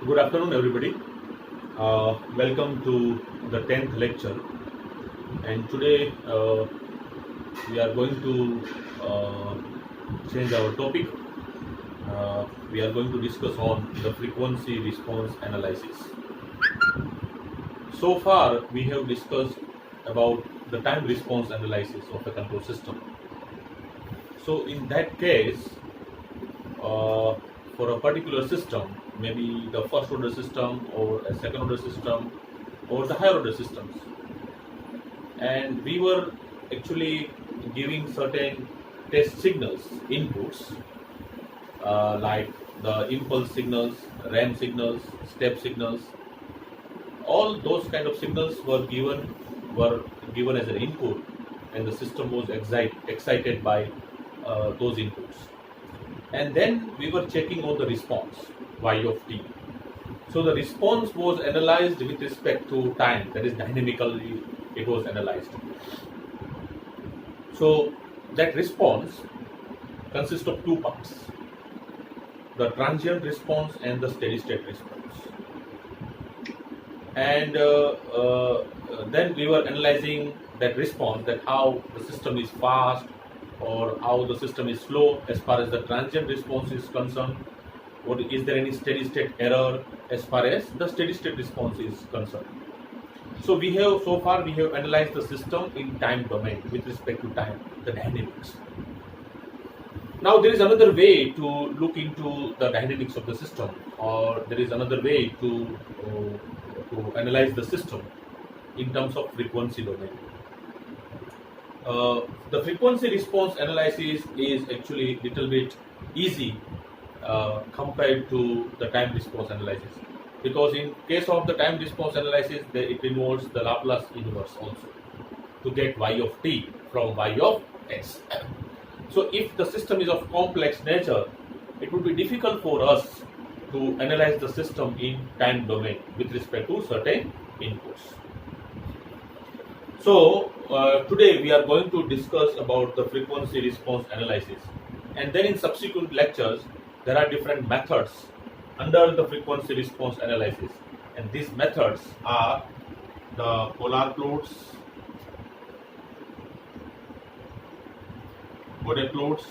Good afternoon, everybody. Welcome to the 10th lecture. And today we are going to change our topic. We are going to discuss on the frequency response analysis. So far, we have discussed about the time response analysis of a control system. So, in that case, for a particular system, maybe the first order system or a second order system or the higher order systems, and we were actually giving certain test signals, inputs, like the impulse signals, RAM signals, step signals. All those kind of signals were given as an input, and the system was excited by those inputs. And then we were checking on the response, y of t. So the response was analyzed with respect to time, that is dynamically it was analyzed. So that response consists of two parts, the transient response and the steady state response. And then we were analyzing that response, that how the system is fast or how the system is slow as far as the transient response is concerned. What is there any steady state error as far as the steady state response is concerned? So we have analyzed the system in time domain with respect to time, the dynamics. Now there is another way to look into the dynamics of the system, or there is another way to analyze the system in terms of frequency domain. The frequency response analysis is actually little bit easy compared to the time response analysis, because in case of the time response analysis, it involves the Laplace inverse also to get y of t from y of s. So if the system is of complex nature, it would be difficult for us to analyze the system in time domain with respect to certain inputs. So today we are going to discuss about the frequency response analysis, and then in subsequent lectures there are different methods under the frequency response analysis, and these methods are the polar plots, Bode plots,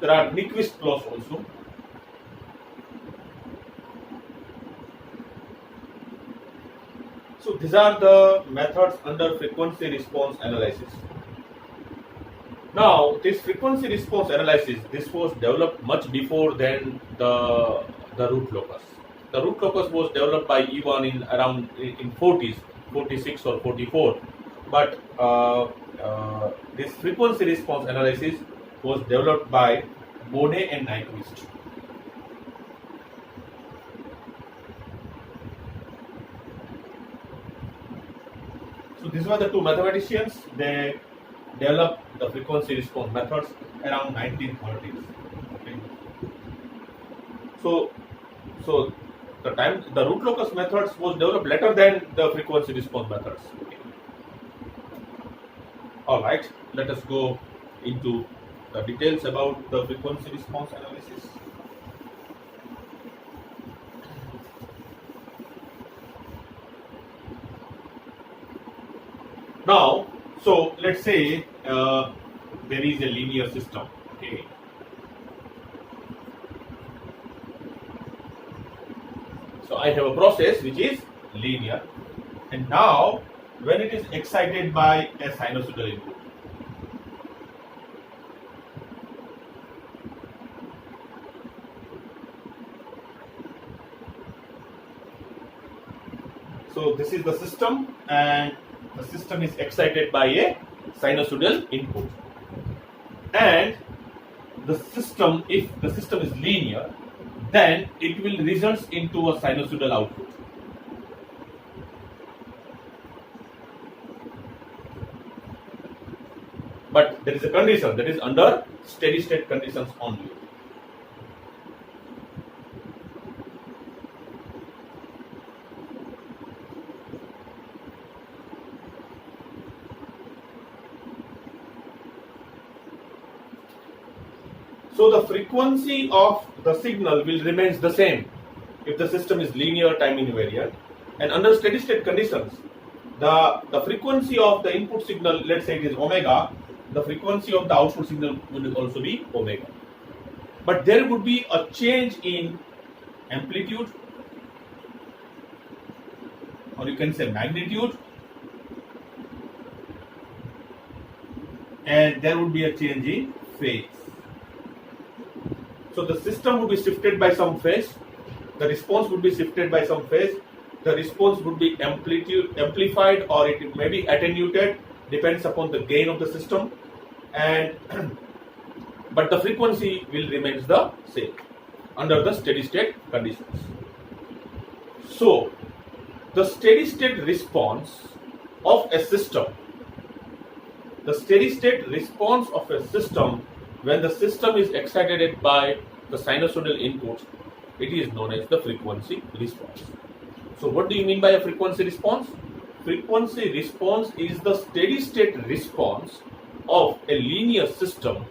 there are Nyquist plots also. So these are the methods under frequency response analysis. Now this frequency response analysis, this was developed much before than the root locus. The root locus was developed by Ivan in around in 40s, 46 or 44. But this frequency response analysis was developed by Bode and Nyquist. So these were the two mathematicians. They developed the frequency response methods around 1930s. Okay. So the root locus methods was developed later than the frequency response methods. Okay. All right, let us go into the details about the frequency response analysis. Now, so let's say there is a linear system. Okay. So I have a process which is linear, and now when it is excited by a sinusoidal input, so this is the system, and the system is excited by a sinusoidal input, and the system, if the system is linear, then it will result into a sinusoidal output. But there is a condition, that is under steady state conditions only. So the frequency of the signal will remains the same if the system is linear time invariant, and under steady state conditions, the frequency of the input signal, let's say it is omega, the frequency of the output signal will also be omega. But there would be a change in amplitude, or you can say magnitude, and there would be a change in phase. So the system would be shifted by some phase, the response would be shifted by some phase, the response would be amplified or it may be attenuated, depends upon the gain of the system, and but the frequency will remain the same under the steady state conditions. So the steady state response of a system, the steady state response of a system when the system is excited by the sinusoidal inputs, it is known as the frequency response. So what do you mean by a frequency response? Frequency response is the steady state response of a linear system.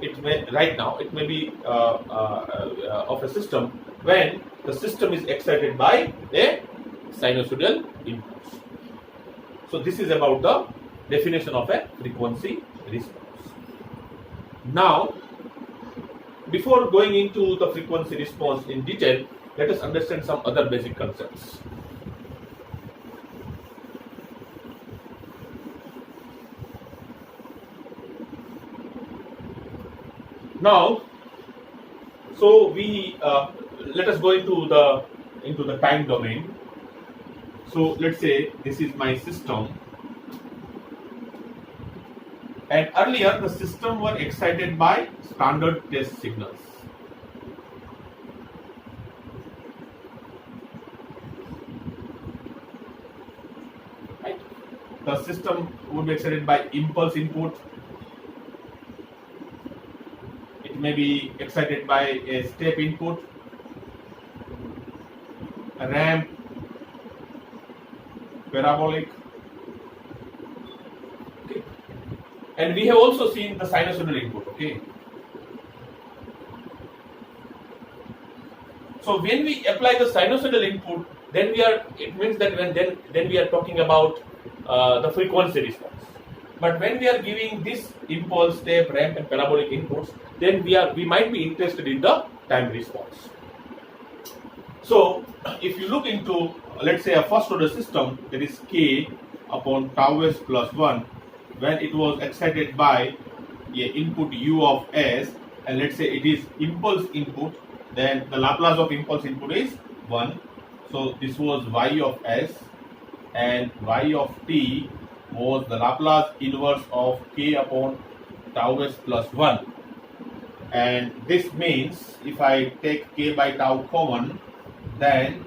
It may right now it may be of a system when the system is excited by a sinusoidal impulse. So this is about the definition of a frequency response. Now, before going into the frequency response in detail, let us understand some other basic concepts. Now, so we let us go into the time domain. So let's say this is my system, and earlier the system were excited by standard test signals. Right? The system would be excited by impulse input. It may be excited by a step input, a ramp, parabolic. Okay. And we have also seen the sinusoidal input. Okay. So when we apply the sinusoidal input, then it means that then we are talking about the frequency response. But when we are giving this impulse, step, ramp, and parabolic inputs, then we might be interested in the time response. So if you look into, let's say, a first order system, that is k upon tau s plus 1, when it was excited by a input u of s, and let's say it is impulse input, then the Laplace of impulse input is 1. So this was y of s, and y of t was the Laplace inverse of k upon tau s plus 1. And this means if I take k by tau common, then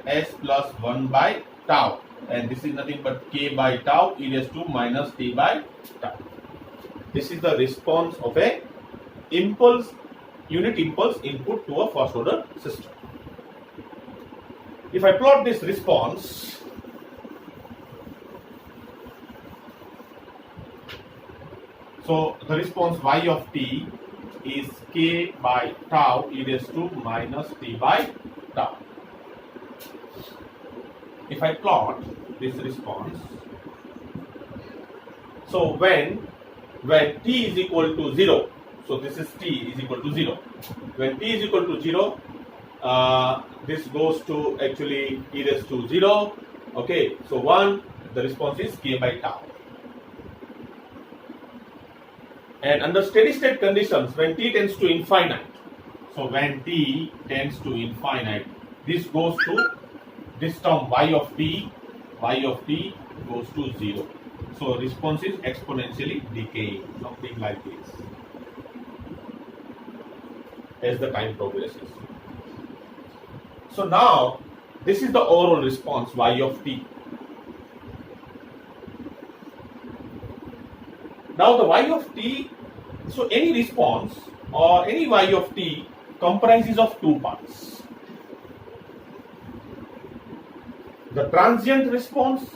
s plus 1 by tau, and this is nothing but k by tau e raised to minus t by tau. This is the response of a unit impulse input to a first order system. If I plot this response, so the response y of t is k by tau e raised to minus t by tau. If I plot this response, so when t is equal to 0, so this is t is equal to 0. When t is equal to 0, this goes to actually e raised to 0. Okay, so 1, the response is k by tau. And under steady state conditions, when t tends to infinite, so when t tends to infinite, this goes to this term y of t goes to 0. So response is exponentially decaying, something like this, as the time progresses. So now this is the overall response y of t. Now the y of t, so any response or any y of t comprises of two parts. The transient response,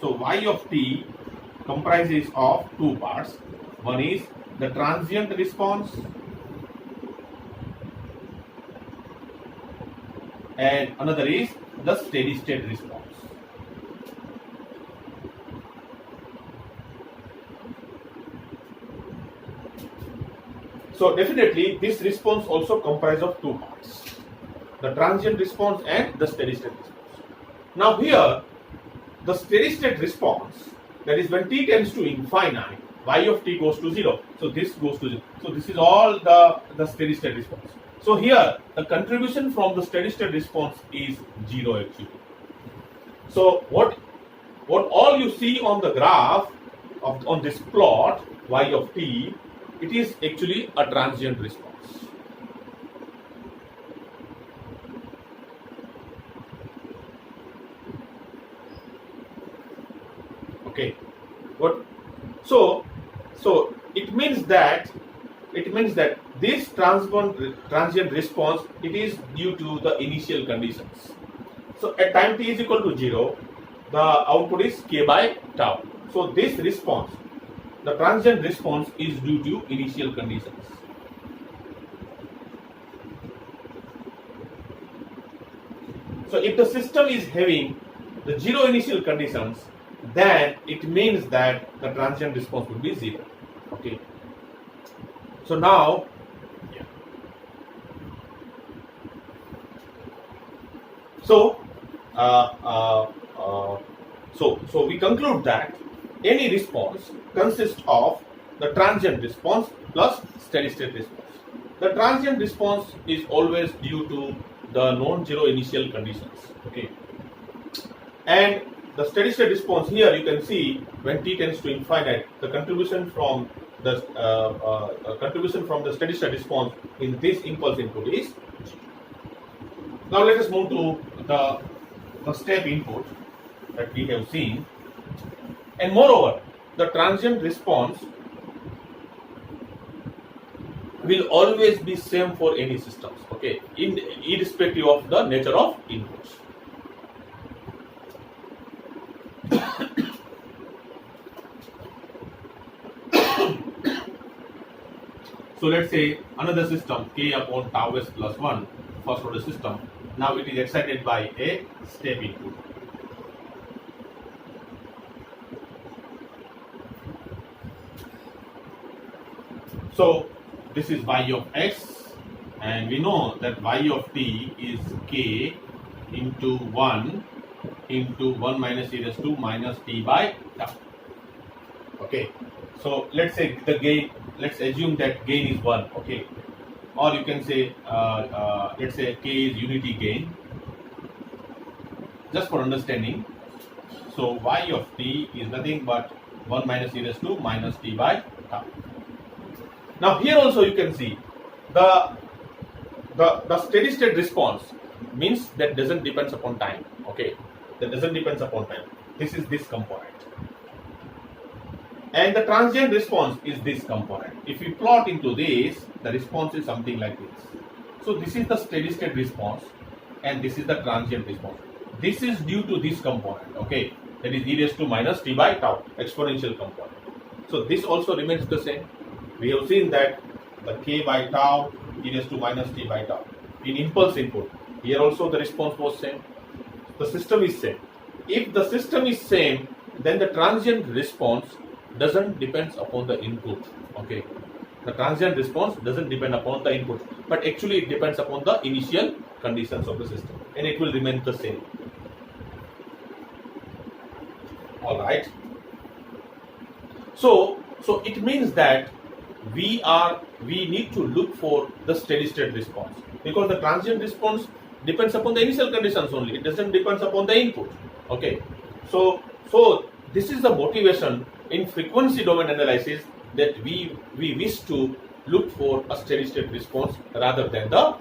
so y of t comprises of two parts. One is the transient response and another is the steady state response. So definitely this response also comprises of two parts, the transient response and the steady state response. Now here the steady state response, that is when t tends to infinite, y of t goes to 0. So this goes to 0. So this is all the steady state response. So here the contribution from the steady state response is 0 actually. So what all you see on the graph on this plot y of t, it is actually a transient response. Okay. What? So it means that this transient response, it is due to the initial conditions. So at time t is equal to 0, the output is k by tau. So this response, the transient response, is due to initial conditions. So if the system is having the 0 initial conditions, then it means that the transient response will be 0. Okay. So now, so we conclude that any response consists of the transient response plus steady state response. The transient response is always due to the non-zero initial conditions. Okay. And the steady state response, here you can see when t tends to infinite, the contribution from the steady state response in this impulse input is 0. Now let us move to the step input that we have seen, and moreover the transient response will always be same for any systems, okay, irrespective of the nature of inputs. So let's say another system k upon tau s plus 1, first order system. Now it is excited by a step input. So this is y of x, and we know that y of t is k into 1 into 1 minus e raised to minus t by tau. Okay, so let's say the gain, let's assume that gain is 1, okay, or you can say let's say k is unity gain, just for understanding. So y of t is nothing but 1 minus e raised to minus t by tau. Now here also you can see the steady state response means that doesn't depends upon time, okay, that doesn't depends upon time. This is this component, and the transient response is this component. If we plot into this, the response is something like this. So this is the steady state response and this is the transient response. This is due to this component, okay, that is e raised to minus t by tau, exponential component. So this also remains the same. We have seen that the k by tau, e raised to minus t by tau. In impulse input, here also the response was same. The system is same. If the system is same, then the transient response doesn't depend upon the input. Okay, the transient response doesn't depend upon the input, but actually it depends upon the initial conditions of the system, and it will remain the same. All right. So it means that we need to look for the steady state response, because the transient response depends upon the initial conditions only. It doesn't depend upon the input. Okay. So this is the motivation in frequency domain analysis, that we wish to look for a steady state response rather than the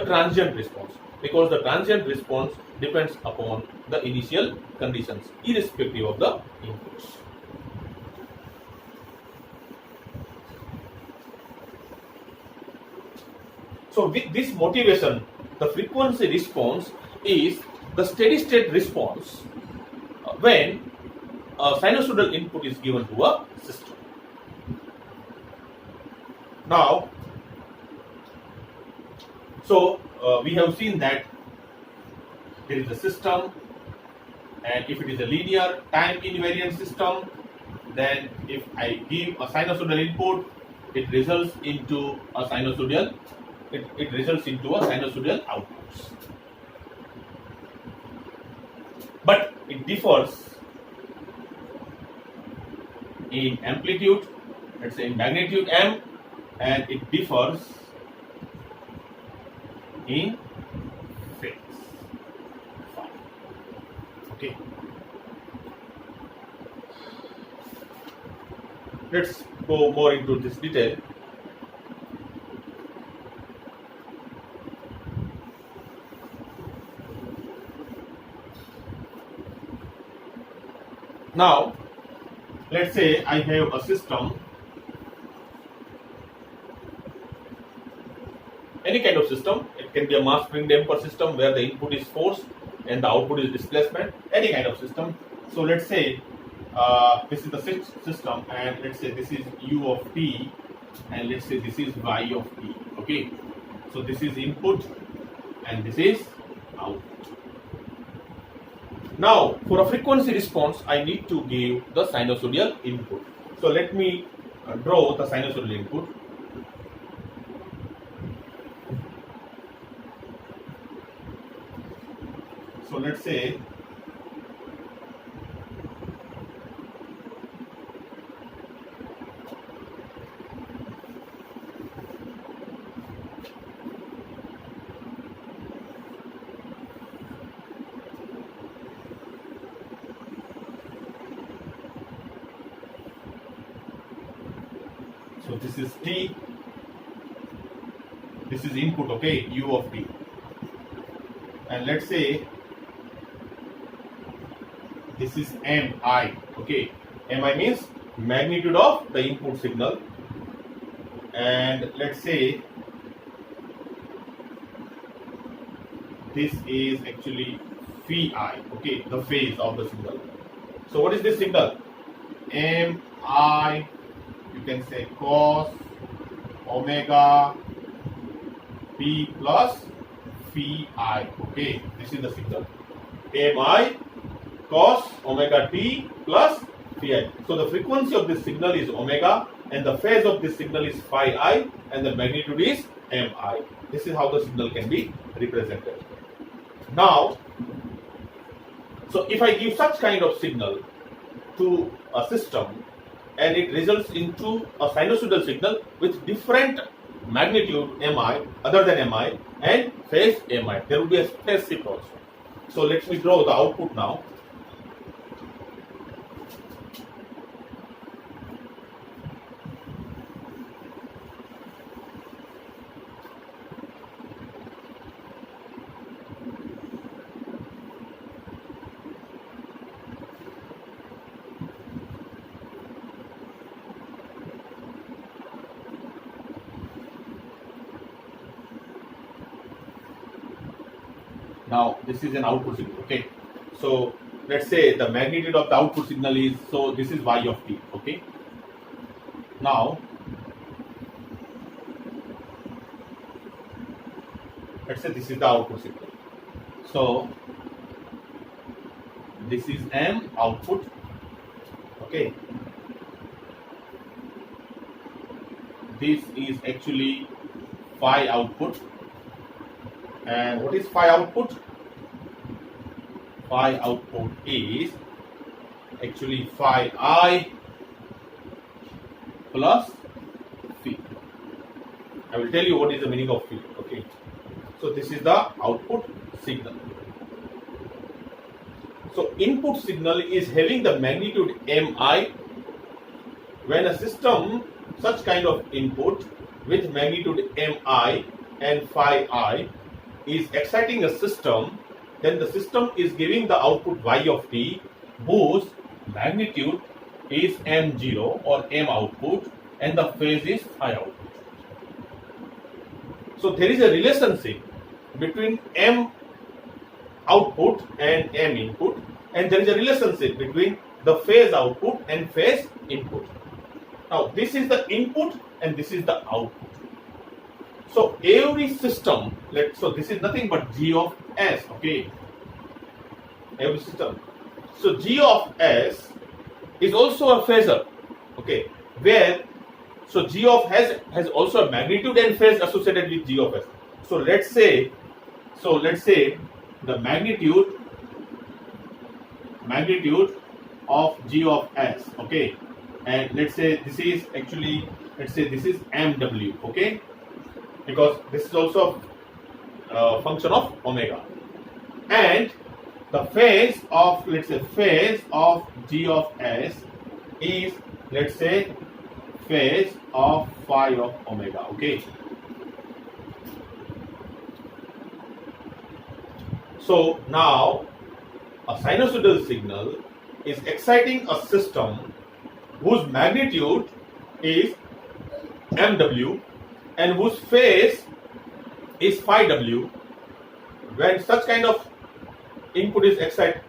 transient response, because the transient response depends upon the initial conditions irrespective of the inputs. So with this motivation, the frequency response is the steady state response when a sinusoidal input is given to a system. Now, so we have seen that there is a system, and if it is a linear time invariant system, then if I give a sinusoidal input, it results into a sinusoidal outputs. But it differs in amplitude, let's say in magnitude m, and it differs in phase phi. Okay. Let's go more into this detail. Now, let's say I have a system, any kind of system. It can be a mass spring damper system where the input is force and the output is displacement, any kind of system. So let's say this is the system, and let's say this is u of t, and let's say this is y of t. Okay, so this is input and this is output. Now, for a frequency response, I need to give the sinusoidal input. So let me draw the sinusoidal input. So let's say this is t, this is input, okay, u of t, and let's say this is mi, okay, mi means magnitude of the input signal, and let's say this is actually phi, okay, the phase of the signal. So what is this signal? Mi, you can say cos omega t plus phi. Okay, this is the signal. Mi cos omega t plus phi. So the frequency of this signal is omega, and the phase of this signal is phi I, and the magnitude is mi. This is how the signal can be represented. Now, so if I give such kind of signal to a system, and it results into a sinusoidal signal with different magnitude mi other than mi and phase mi, there will be a phase shift also. So let me draw the output now. Now this is an output signal, okay. So let's say the magnitude of the output signal is, so this is y of t, okay. Now let's say this is the output signal. So this is m output, okay. This is actually phi output. And what is phi output? Phi output is actually phi I plus phi. I will tell you what is the meaning of phi. Okay. So this is the output signal. So input signal is having the magnitude mi. When a system such kind of input with magnitude mi and phi I is exciting a system, then the system is giving the output y of t, whose magnitude is m0 or m output, and the phase is phi output. So there is a relationship between m output and m input, and there is a relationship between the phase output and phase input. Now this is the input and this is the output. So every system, so this is nothing but G of S, okay? Every system. So G of S is also a phasor, okay? Where so G of S has also a magnitude and phase associated with G of S. So let's say the magnitude of G of S, okay? And let's say this is MW, okay? Because this is also a function of omega. And the phase of G of S is, let's say, phase of phi of omega, okay? So now a sinusoidal signal is exciting a system whose magnitude is MW and whose phase is phi W. When such kind of input is excited,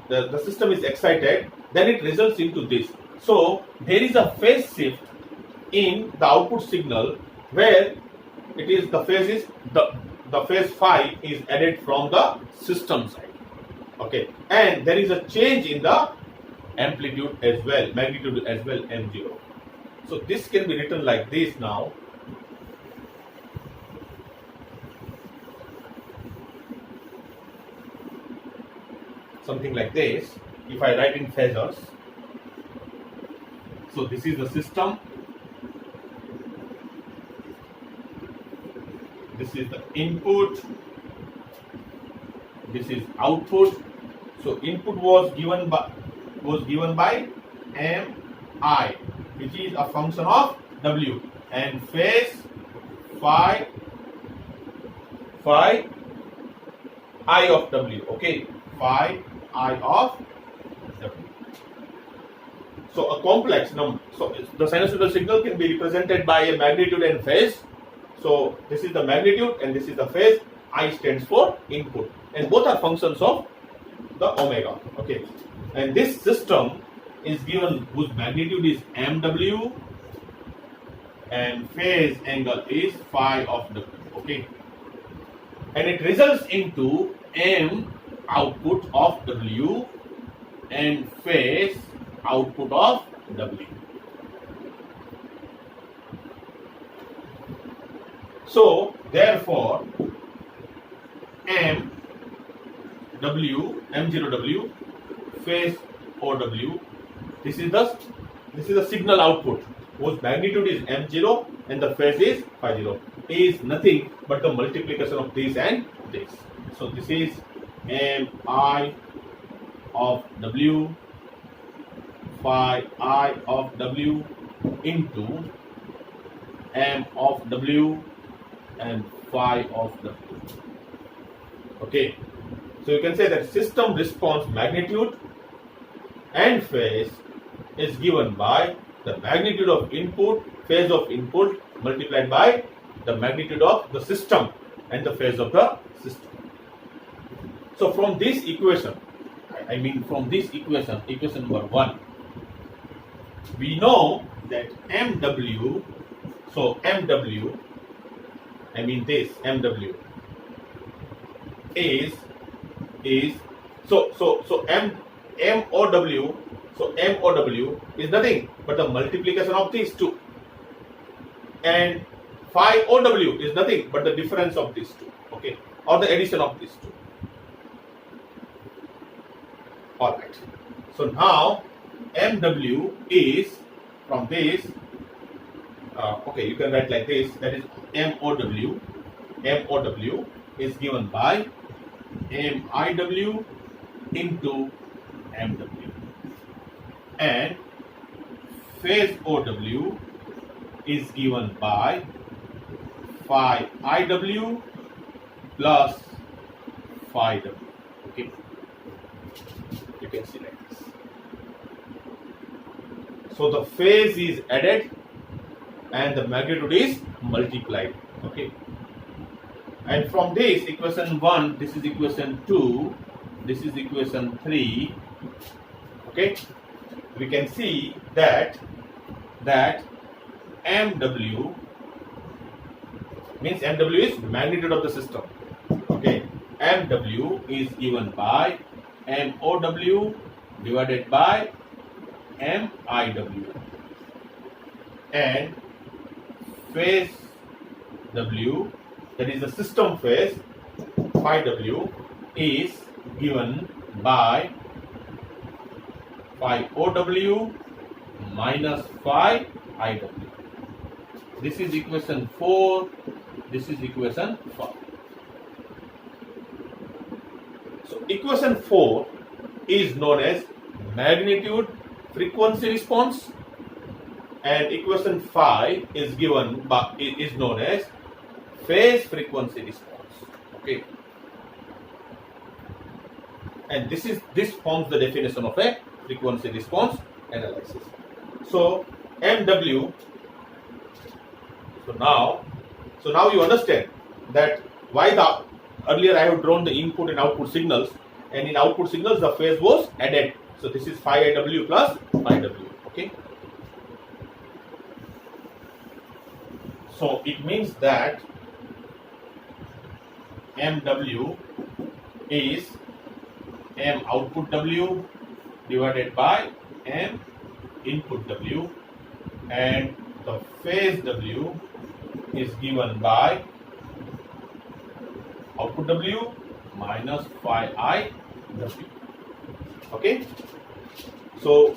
the system is excited, then it results into this. So there is a phase shift in the output signal where it is the phase phi is added from the system side, okay? And there is a change in the amplitude as well, magnitude as well, M0. So this can be written like this now. Something like this, if I write in phasors. So this is the system, this is the input, this is output. So input was given by Mi, which is a function of W, and phase phi I of W, okay? Phi I of W. So a complex number. So the sinusoidal signal can be represented by a magnitude and phase. So this is the magnitude and this is the phase. I stands for input, and both are functions of the omega, okay? And this system is given whose magnitude is MW and phase angle is phi of W, okay? And it results into M output of W and phase output of W. So therefore M0W phase OW, this is the signal output whose magnitude is M0 and the phase is phi 0, is nothing but the multiplication of this and this. So this is Mi of W phi I of W into M of W and phi of W. Okay, so you can say that system response magnitude and phase is given by the magnitude of input, phase of input multiplied by the magnitude of the system and the phase of the system. So from this equation, equation number 1, we know that MW, so MW, MW is MOW is nothing but the multiplication of these two, and phi OW is nothing but the difference of these two, okay, or the addition of these two. Alright, so now MW is from this, okay, you can write like this, that is MOW is given by MIW into MW, and phase OW is given by phi IW plus phi W, okay, you can see like this. So the phase is added and the magnitude is multiplied, okay. And from this equation 1, this is equation 2, this is equation 3, okay, we can see that that MW means MW is magnitude of the system. Okay, MW is given by MOW divided by MIW, and phase W, that is the system phase, phi W, is given by phi OW minus phi IW. This is equation 4, this is equation 5. So equation 4 is known as magnitude frequency response, and equation 5 is known as phase frequency response. Okay, and this forms the definition of a frequency response analysis. So MW. So now you understand that why earlier I have drawn the input and output signals, and in output signals the phase was added. So this is phi IW plus phi W. Okay. So it means that MW is M output W divided by M input W, and the phase W is given by output W minus phi I W. Okay, so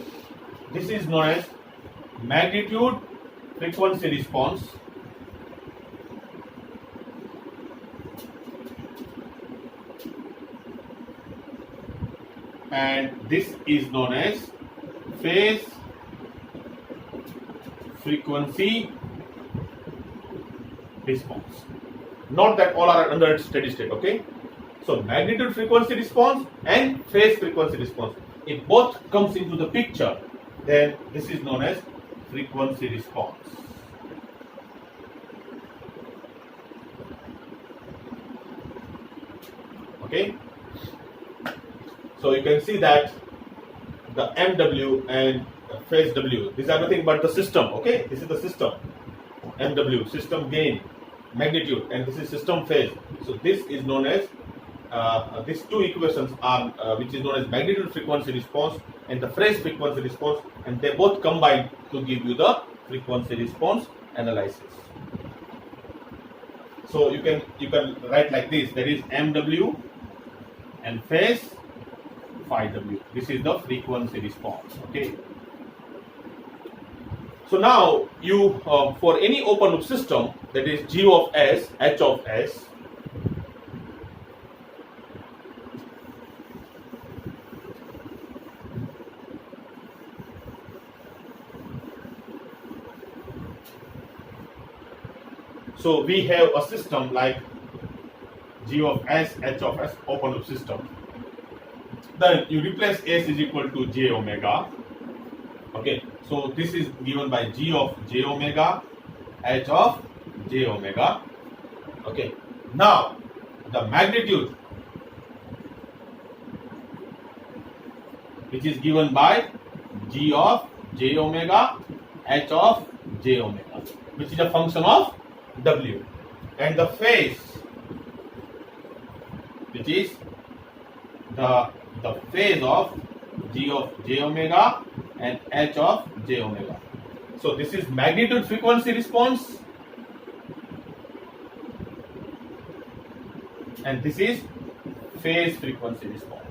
this is known as magnitude frequency response, and this is known as phase frequency response. Not that all are under steady state. Okay, so magnitude frequency response and phase frequency response, if both comes into the picture, then this is known as frequency response. Okay, so you can see that the MW and phase W, these are nothing but the system. Okay, this is the system. MW, system gain, magnitude, and this is system phase. So this is known as these two equations are which is known as magnitude frequency response and the phase frequency response, and they both combine to give you the frequency response analysis. So you can write like this: there is MW and phase phi W. This is the frequency response. Okay. So now you for any open loop system, that is G of S, H of S, so we have a system like G of S, H of S, open loop system. Then you replace S is equal to J omega. Okay, so this is given by G of J omega, H of J omega. Okay, now the magnitude, which is given by G of J omega, H of J omega, which is a function of W, and the phase, which is the phase of G of J omega and H of J omega. So this is magnitude frequency response, and this is phase frequency response.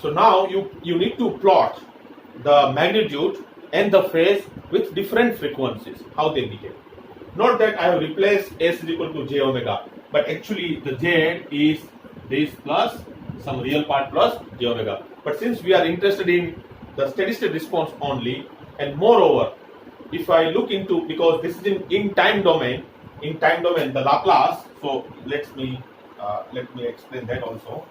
So now you need to plot the magnitude and the phase with different frequencies, how they behave. Not that I have replaced S is equal to J omega, but actually the Z is this plus some real part plus J omega. But since we are interested in the steady state response only, and moreover, if I look into, because this is in time domain, the Laplace, so let me explain that also.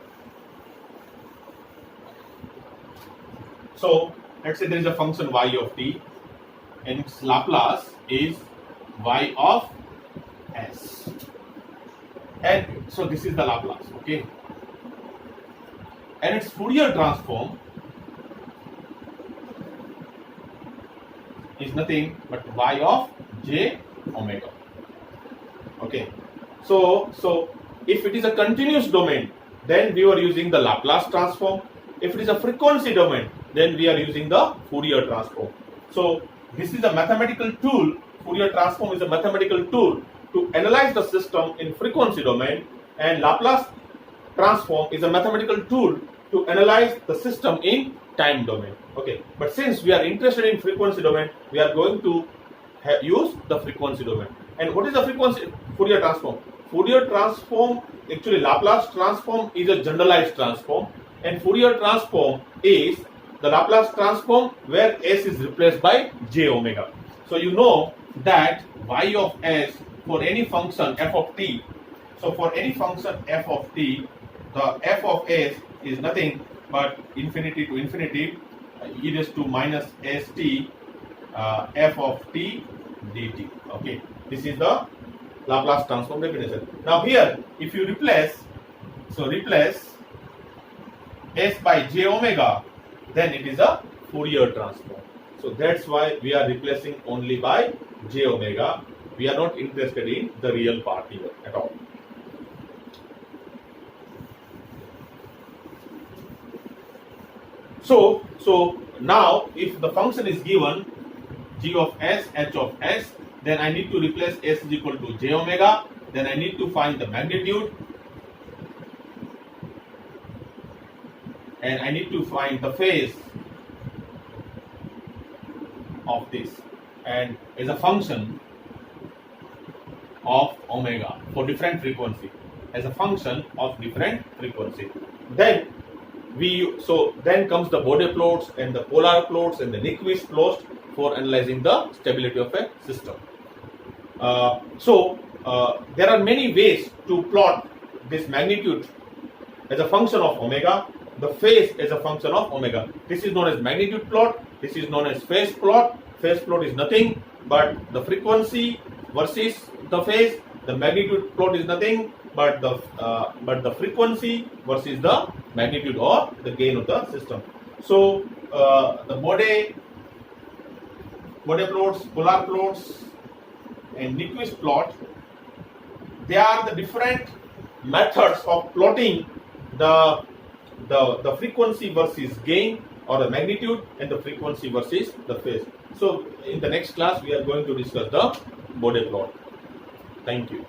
So let's say there is a function y of t, and its Laplace is y of s. And so this is the Laplace, okay? And its Fourier transform is nothing but y of j omega. Okay, so if it is a continuous domain, then we were using the Laplace transform. If it is a frequency domain, then we are using the Fourier transform. So this is a mathematical tool. Fourier transform is a mathematical tool to analyze the system in frequency domain, and Laplace transform is a mathematical tool to analyze the system in time domain. Okay, but since we are interested in frequency domain, we are going to use the frequency domain. And what is the frequency Fourier transform? Fourier transform, actually Laplace transform is a generalized transform, and Fourier transform is the Laplace transform where s is replaced by j omega. So you know that y of s for any function f of t. So for any function f of t, the f of s is nothing but infinity to infinity e raised to minus st f of t dt. Okay, this is the Laplace transform definition. Now here, if you replace s by j omega, then it is a Fourier transform. So that's why we are replacing only by j omega. We are not interested in the real part here at all. So now if the function is given g of s, h of s, then I need to replace s is equal to j omega. Then I need to find the magnitude, and I need to find the phase of this, and as a function of omega for different frequency, as a function of different frequency. Then then comes the Bode plots and the polar plots and the Nyquist plots for analyzing the stability of a system. There are many ways to plot this magnitude as a function of omega, the phase as a function of omega. This is known as magnitude plot. This is known as phase plot. Phase plot is nothing but the frequency versus the phase. The magnitude plot is nothing but the frequency versus the magnitude or the gain of the system. So the Bode plots, polar plots, and Nyquist plot, they are the different methods of plotting the frequency versus gain, or the magnitude, and the frequency versus the phase. So in the next class we are going to discuss the Bode plot. Thank you.